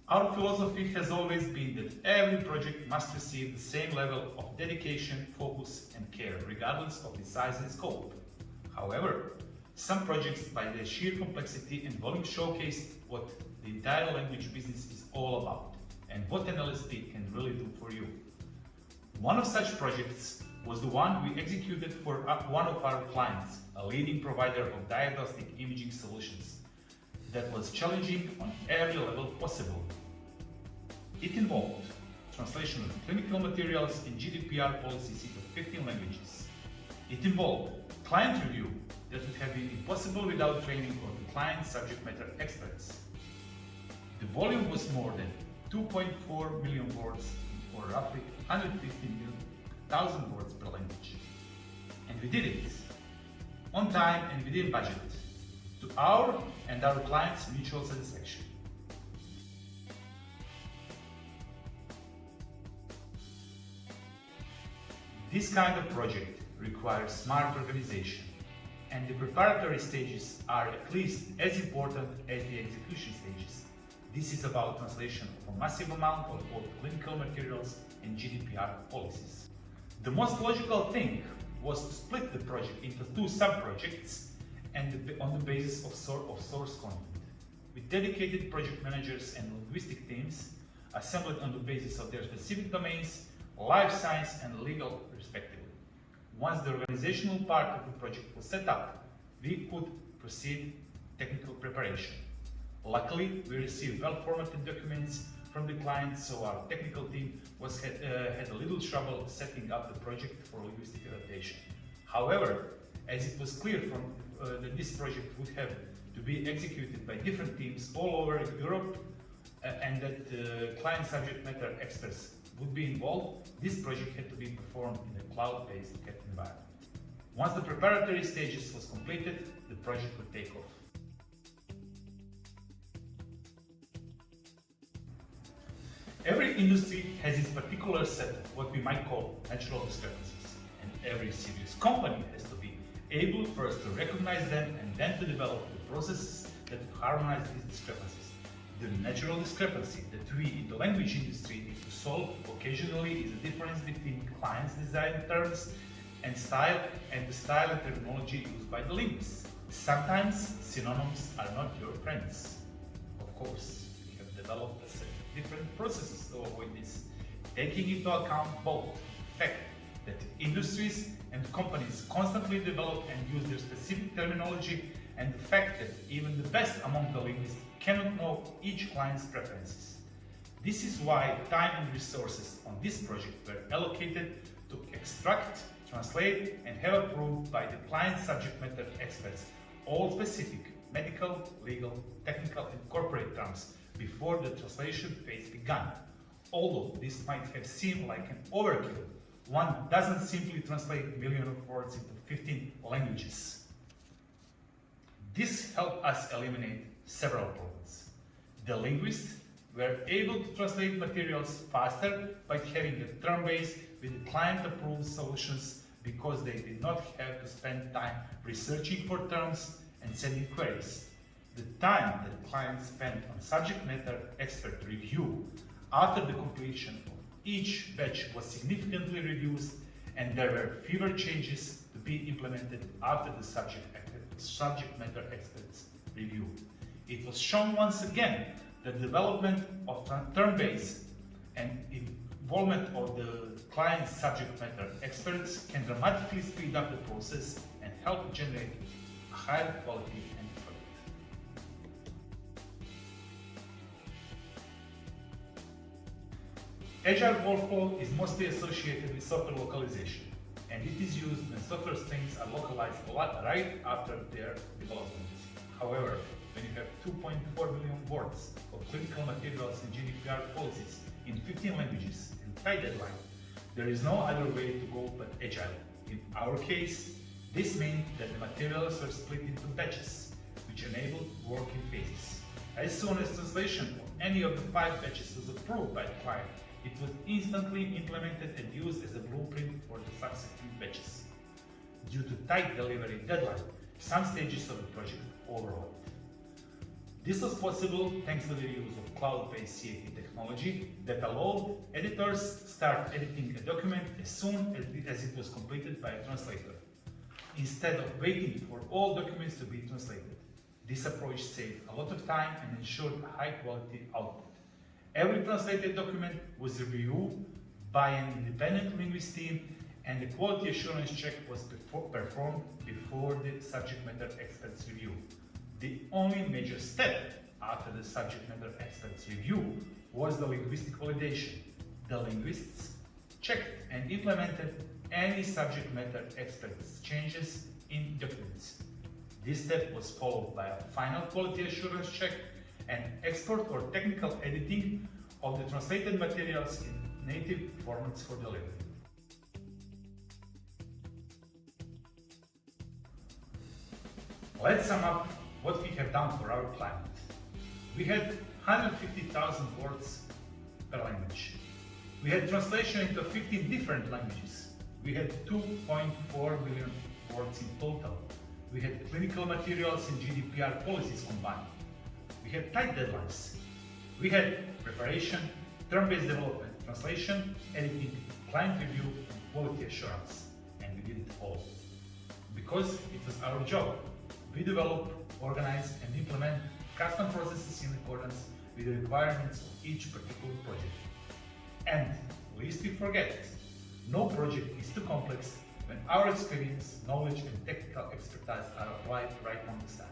Our philosophy has always been that every project must receive the same level of dedication, focus and care, regardless of its size and scope. However, some projects, by their sheer complexity and volume, showcase what the entire language business is all about and what an LSP can really do for you. One of such projects was the one we executed for one of our clients, a leading provider of diagnostic imaging solutions, that was challenging on every level possible. It involved translation of clinical materials and GDPR policies into 15 languages. It involved client review that would have been impossible without training of the client subject matter experts. The volume was more than 2.4 million words, or roughly 150,000 words per language. And we did it on time and within budget, to our and our clients' mutual satisfaction. This kind of project requires smart organization, and the preparatory stages are at least as important as the execution stages. This is about translation of a massive amount of both clinical materials and GDPR policies. The most logical thing was to split the project into two sub-projects and on the basis of source content, with dedicated project managers and linguistic teams assembled on the basis of their specific domains, life science and legal respectively. Once the organizational part of the project was set up, we could proceed technical preparation. Luckily, we received well-formatted documents from the client, so our technical team had a little trouble setting up the project for linguistic adaptation. However, as it was clear that this project would have to be executed by different teams all over Europe and that client subject matter experts would be involved, this project had to be performed in a cloud-based environment. Once the preparatory stages was completed, the project would take off. Every industry has its particular set of what we might call natural discrepancies, and every serious company has to be able first to recognize them and then to develop the processes that harmonize these discrepancies. The natural discrepancy that we in the language industry need to solve occasionally is the difference between clients' design terms and the style and terminology used by the linguists. Sometimes synonyms are not your friends. Of course, we have developed a set of different processes to avoid this, taking into account both the fact that industries and companies constantly develop and use their specific terminology, and the fact that even the best among the linguists cannot know each client's preferences. This is why time and resources on this project were allocated to extract, translate and have approved by the client subject matter experts all specific medical, legal, technical and corporate terms before the translation phase began. Although this might have seemed like an overkill, one doesn't simply translate millions of words into 15 languages. This helped us eliminate several problems. The linguists were able to translate materials faster by having a term base with the client-approved solutions, because they did not have to spend time researching for terms and sending queries. The time that clients spent on subject matter expert review after the completion of each batch was significantly reduced, and there were fewer changes to be implemented after the subject matter experts review. It was shown once again that development of term base and involvement of the client subject matter experts can dramatically speed up the process and help generate a higher quality end product. Agile workflow is mostly associated with software localization, and it is used when software strings are localized right after their development. However, when you have 2.4 million words of clinical materials and GDPR policies in 15 languages and tight deadline, there is no other way to go but Agile. In our case, this meant that the materials were split into batches, which enabled work in phases. As soon as translation of any of the 5 batches was approved by the client, it was instantly implemented and used as a blueprint for the subsequent batches. Due to tight delivery deadline, some stages of the project overlapped. This was possible thanks to the use of cloud-based CAT technology that allowed editors start editing a document as soon as it was completed by a translator, instead of waiting for all documents to be translated. This approach saved a lot of time and ensured a high-quality output. Every translated document was reviewed by an independent linguist team, and the quality assurance check was performed before the subject matter expert's review. The only major step after the subject matter expert's review was the linguistic validation. The linguists checked and implemented any subject matter expert's changes in documents. This step was followed by a final quality assurance check and export or technical editing of the translated materials in native formats for delivery. Let's sum up what we have done for our client. We had 150,000 words per language. We had translation into 15 different languages. We had 2.4 million words in total. We had clinical materials and GDPR policies combined. We had tight deadlines. We had preparation, term-based development, translation, editing, client review, and quality assurance. And we did it all. Because it was our job. We develop, organize, and implement custom processes in accordance with the requirements of each particular project. And lest we forget, no project is too complex when our experience, knowledge, and technical expertise are applied right from the start.